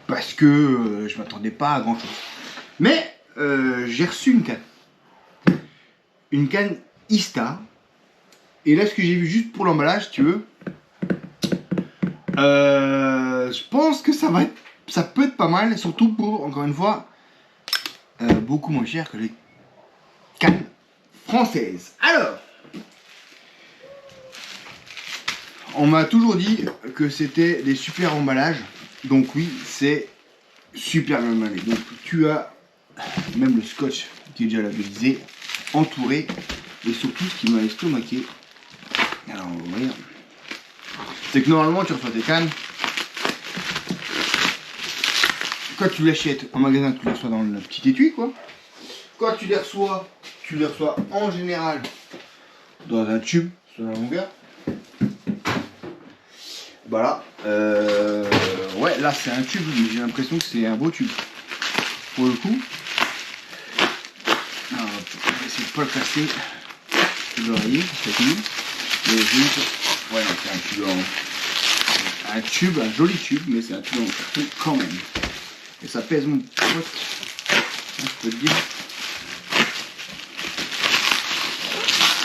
parce que je m'attendais pas à grand chose. Mais j'ai reçu une canne Ista. Et là, ce que j'ai vu juste pour l'emballage, si tu veux, je pense que ça peut être pas mal, surtout pour, encore une fois, beaucoup moins cher que les cannes françaises. Alors, on m'a toujours dit que c'était des super emballages, donc oui, c'est super bien emballé. Donc tu as même le scotch qui est déjà labellisé, entouré, et surtout ce qui m'a estomaqué. Alors on va ouvrir. C'est que normalement tu reçois tes cannes. Quand tu l'achètes en magasin, tu les reçois dans le petit étui, quoi. Quand tu les reçois en général dans un tube sur la longueur. Voilà. Ouais, là c'est un tube, mais j'ai l'impression que c'est un beau tube. Pour le coup. Alors, on va essayer de pas le casser. L'oreiller, c'est fini. Mais juste. Ouais, non, c'est un tube, un joli tube, mais c'est un tube en carton quand même. Et ça pèse mon pote. Je peux te dire.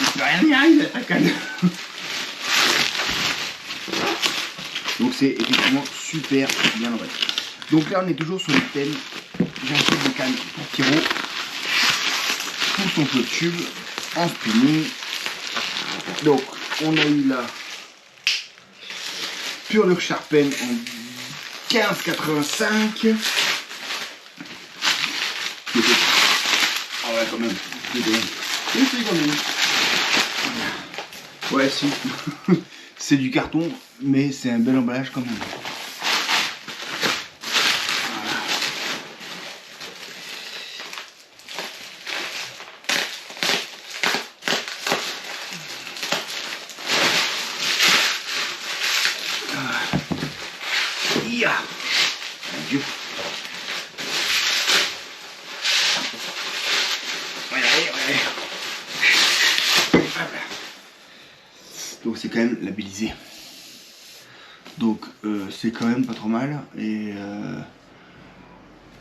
Il peut rien y arriver à ta canne. Donc c'est effectivement super bien emballé. Donc là on est toujours sur le thème. J'ai acheté des cannes pour Pierrot. Pour son feu de tube en spinning. Donc on a eu la Pure Sharpen en 15,85. Ah ouais quand même. C'est quand même. Ouais si. C'est du carton, mais c'est un bel emballage quand même. Voilà. Ya, mon Dieu. Ouais. Donc c'est quand même labellisé. Donc c'est quand même pas trop mal. Et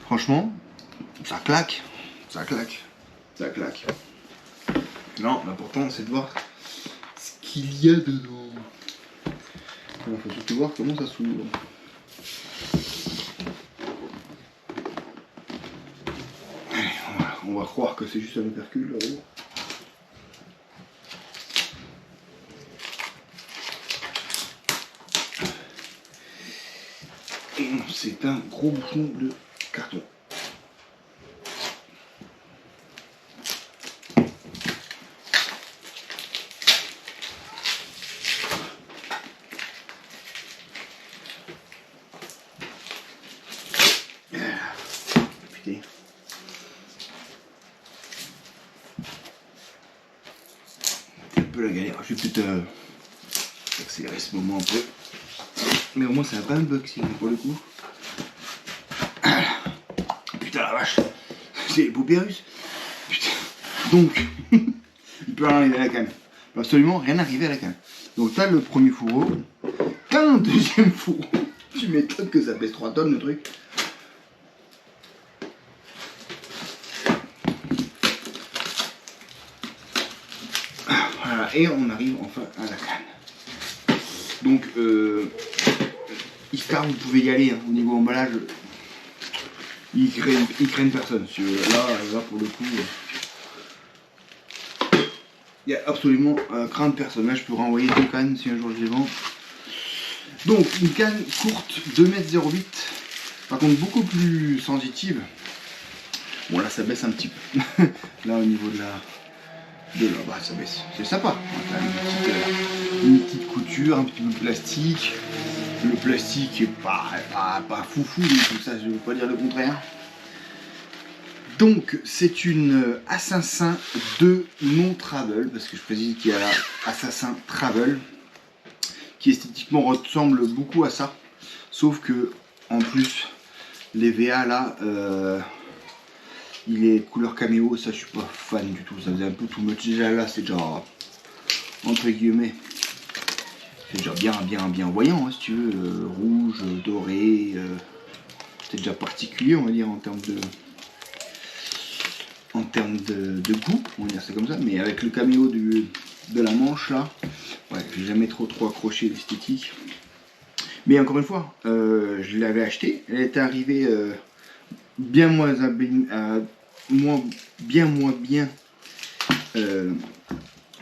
franchement, ça claque. Non, l'important c'est de voir ce qu'il y a dedans. Il faut surtout voir comment ça s'ouvre. Allez, on va croire que c'est juste un opercule là-haut. Et non, c'est un gros bouchon de carton. Putain. C'est un peu la galère. Je vais peut-être accélérer ce moment un peu. Mais au moins c'est un pas unboxing pour le coup. Putain la vache. C'est les poupérus. Putain. Donc, il peut rien arriver à la canne. Il peut absolument rien arriver à la canne. Donc t'as le premier fourreau. T'as un deuxième fourreau. Tu m'étonnes que ça pèse 3 tonnes le truc. Voilà, et on arrive enfin à la canne. Donc, Ista, vous pouvez y aller, hein, au niveau emballage, ils craignent personne. Là, pour le coup, il n'y a absolument crainte personne. Là, je peux renvoyer 2 cannes si un jour je les vends. Donc, une canne courte, 2,08 m, par contre beaucoup plus sensitive. Bon, là, ça baisse un petit peu. Là, au niveau de la bah, ça baisse. C'est sympa. Une petite couture, un petit peu de plastique. Le plastique est pas foufou, tout ça, je ne veux pas dire le contraire. Donc, c'est une Assassin 2 non travel, parce que je précise qu'il y a la Assassin Travel, qui esthétiquement ressemble beaucoup à ça, sauf que, en plus, les VA là, il est couleur caméo, ça je suis pas fan du tout, ça faisait un peu tout much. Déjà là, c'est genre, entre guillemets, c'est déjà bien voyant, hein, si tu veux, rouge, doré, c'était déjà particulier, on va dire, en termes de goût, on va dire c'est comme ça, mais avec le caméo de la manche là, ouais, j'ai jamais trop accroché l'esthétique. Mais encore une fois, je l'avais acheté, elle était arrivée bien moins bien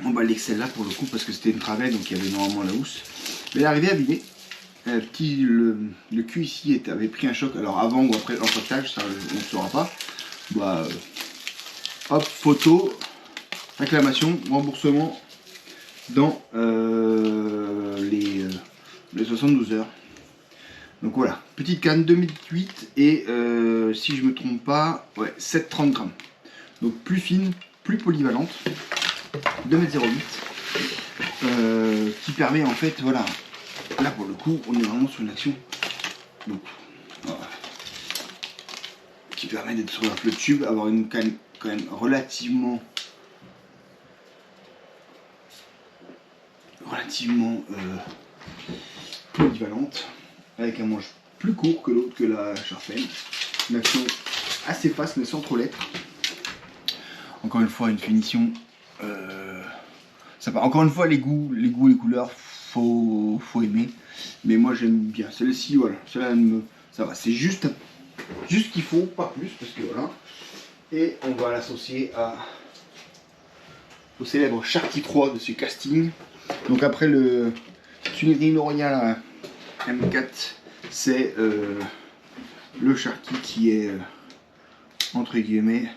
emballée que celle-là pour le coup, parce que c'était une travel, donc il y avait normalement la housse. Mais elle est arrivée abîmée. Le cul ici avait pris un choc, alors avant ou après l'empaquetage, ça on ne saura pas. Bah, hop, photo, réclamation, remboursement dans les 72 heures. Donc voilà, petite canne 2008 et si je me trompe pas, ouais, 730 grammes. Donc plus fine, plus polyvalente, 2,08 m, qui permet en fait, voilà, là pour le coup, on est vraiment sur une action. Donc, voilà, qui permet d'être sur un flot de tube, avoir une canne quand même relativement polyvalente, avec un manche plus court que l'autre, que la Sharpen. Une action assez fast mais sans trop l'être. Encore une fois, une finition sympa. Encore une fois, les goûts, les couleurs, faut aimer. Mais moi j'aime bien. Celle-ci, voilà, celle-là ça va. C'est juste qu'il faut, pas plus, parce que voilà. Et on va l'associer au célèbre Sharky 3 de ce casting. Donc après le tunerie L'Oréal M4, c'est le Sharky qui est entre guillemets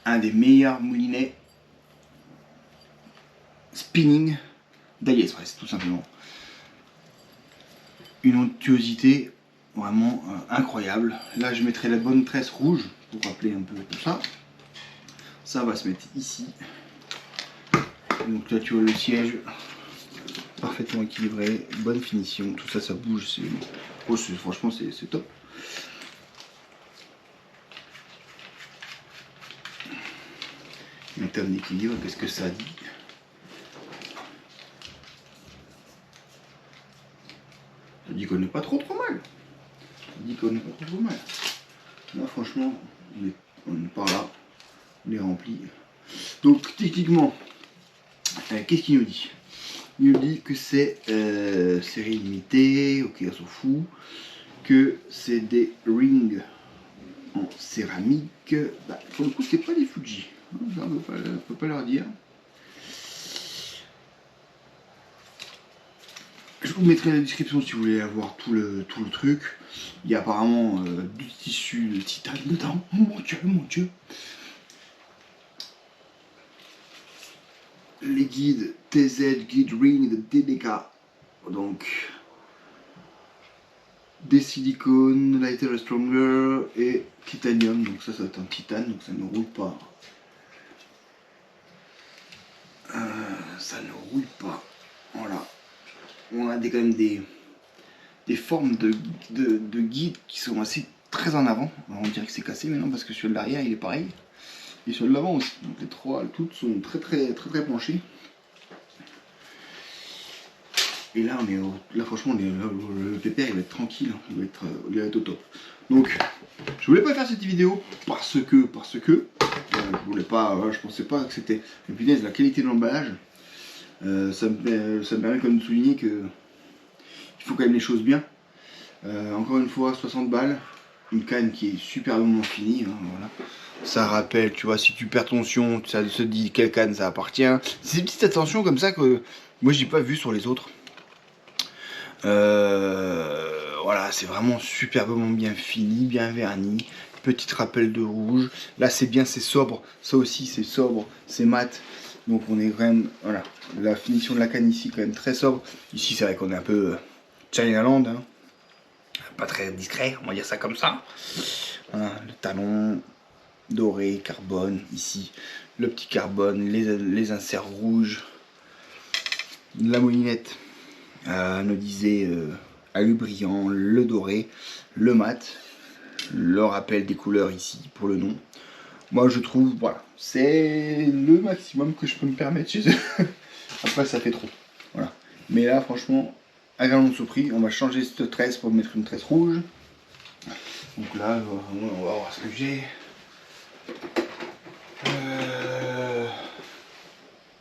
un des meilleurs moulinets spinning d'AliExpress, tout simplement. Une onctuosité vraiment incroyable. Là je mettrai la bonne tresse rouge pour rappeler un peu tout ça. Ça va se mettre ici. Donc là tu vois le siège parfaitement équilibré, bonne finition, tout ça, ça bouge, franchement c'est top. En termes d'équilibre, qu'est-ce que ça dit? Ça dit qu'on n'est pas trop mal. Ça dit qu'on n'est pas trop mal. Là franchement, on est par là, on est rempli. Donc techniquement, qu'est-ce qu'il nous dit? Il nous dit que c'est série limitée, ok on s'en fout, que c'est des rings en céramique, bah, pour le coup c'est pas des Fuji, ça on peut pas leur dire. Je vous mettrai la description si vous voulez avoir tout le truc. Il y a apparemment du tissu de titane dedans, oh mon dieu. Les guides TZ Guide Ring de DDK, donc des silicones, lighter and stronger et titanium, donc ça va être un titane, donc ça ne roule pas. Ça ne roule pas, voilà. On a quand même des formes de guides qui sont assez très en avant. Alors on dirait que c'est cassé maintenant parce que celui de l'arrière il est pareil. Et sur le l'avant aussi. Donc les trois, toutes sont très penchées. Et là, là franchement, le pépère il va être tranquille, hein. Il va être au top. Donc, je voulais pas faire cette vidéo parce que je voulais pas, je pensais pas que c'était. Mais punaise, la qualité de l'emballage, ça me permet quand même de souligner que il faut quand même les choses bien. Encore une fois, 60 balles, une canne qui est superbement finie, hein, voilà. Ça rappelle, tu vois, si tu perds ton sion, ça se dit quelle canne ça appartient. C'est une petite attention comme ça que moi j'ai pas vu sur les autres. Voilà, c'est vraiment superbement bien fini, bien verni. Petit rappel de rouge. Là c'est bien, c'est sobre. Ça aussi c'est sobre, c'est mat. Donc on est quand même, voilà, la finition de la canne ici quand même très sobre. Ici c'est vrai qu'on est un peu Chinaland, hein. Pas très discret, on va dire ça comme ça. Voilà, le talon doré, carbone, ici le petit carbone, les inserts rouges, la moulinette anodisée, alu brillant, le doré, le mat, le rappel des couleurs ici pour le nom. Moi je trouve, voilà, c'est le maximum que je peux me permettre chez eux. Après ça fait trop, voilà. Mais là franchement, Agallon-Soprix. On va changer cette tresse pour mettre une tresse rouge. Donc là, on va voir ce que j'ai.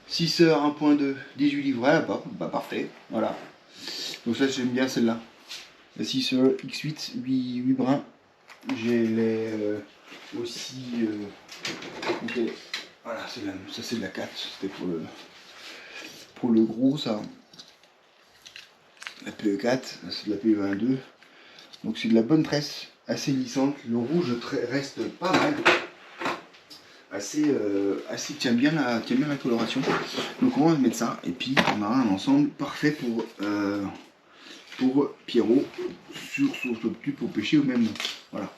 6 heures 1.2, 18 livrets, bah parfait, voilà. Donc ça j'aime bien celle-là. La 6 heures X8, 8 brins. J'ai les aussi. Okay. Voilà, ça c'est de la 4, c'était pour le gros ça. La PE4, c'est de la PE22. Donc c'est de la bonne tresse, assez glissante. Le rouge reste pas mal. Assez tient bien la coloration. Donc on va mettre ça et puis on aura un ensemble parfait pour Pierrot sur son tube pour pêcher ou même voilà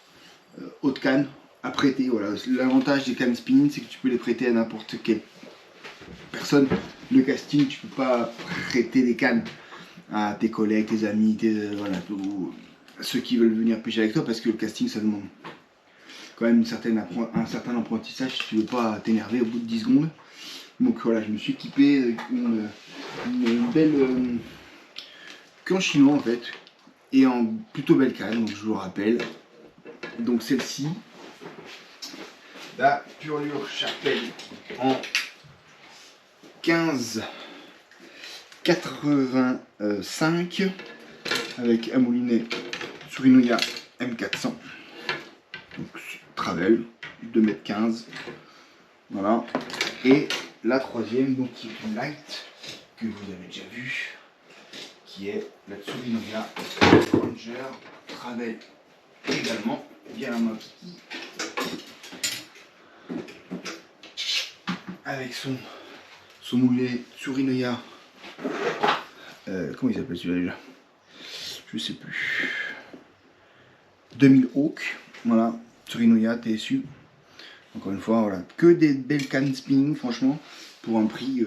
haute canne à prêter. Voilà, l'avantage des cannes spinning c'est que tu peux les prêter à n'importe quelle personne. Le casting tu peux pas prêter des cannes à tes collègues, tes amis, voilà, ceux qui veulent venir pêcher avec toi parce que le casting ça demande quand même un certain apprentissage si tu veux pas t'énerver au bout de 10 secondes. Donc voilà, je me suis équipé une belle queue en chinois en fait et en plutôt belle canne, donc je vous le rappelle. Donc celle-ci, la Purlure Sharpei en 15,85 avec un moulinet Surinoya M400. Donc travel 2,15 m. Voilà. Et la troisième, donc qui est une light que vous avez déjà vue, qui est la Surinoya Ranger travel également. Bien la main kiki. Avec son moulet Surinoya. Comment il s'appelle celui-là déjà? Je sais plus. 2000 Hawk. Voilà, Surinoya TSU. Encore une fois, voilà, que des belles cannes spinning, franchement, pour un prix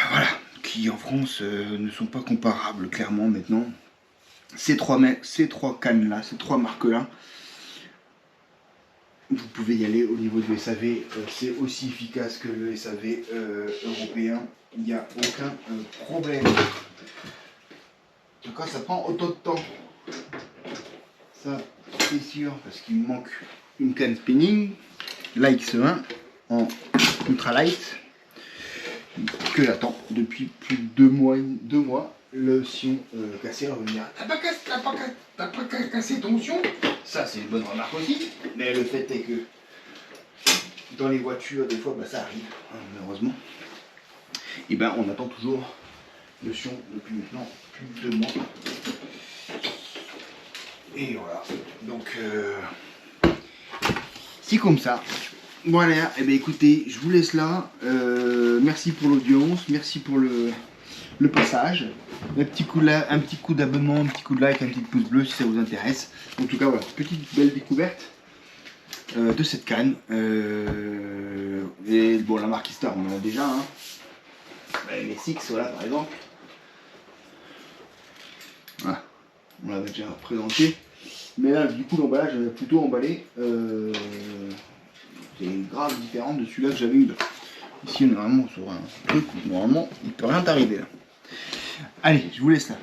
voilà, qui en France ne sont pas comparables, clairement, maintenant. Ces trois cannes-là, ces trois marques-là, vous pouvez y aller au niveau du SAV, c'est aussi efficace que le SAV européen, il n'y a aucun problème. En tout cas, ça prend autant de temps. Ça, c'est sûr, parce qu'il me manque une canne spinning, la X1 en ultra light, que j'attends depuis plus de 2 mois. Le sion cassé revenir. T'as pas cassé ton sion? Ça, c'est une bonne remarque aussi. Mais le fait est que dans les voitures, des fois, bah, ça arrive, hein, malheureusement. Et ben, on attend toujours le sion depuis maintenant plus de 2 mois. Et voilà, donc c'est comme ça. Voilà, et bien écoutez, je vous laisse là. Merci pour l'audience, merci pour le passage. Un petit coup d'abonnement, un petit coup de like, un petit pouce bleu si ça vous intéresse. En tout cas, voilà, petite belle découverte de cette canne. Et bon, la marque Star, on en a déjà. Hein. Les Six, voilà, par exemple. Voilà, on l'avait déjà présenté. Mais là, du coup, l'emballage, j'avais plutôt emballé. C'est grave différent de celui-là que j'avais eu. Ici, on est vraiment sur un truc où normalement, il ne peut rien t'arriver là. Allez, je vous laisse là.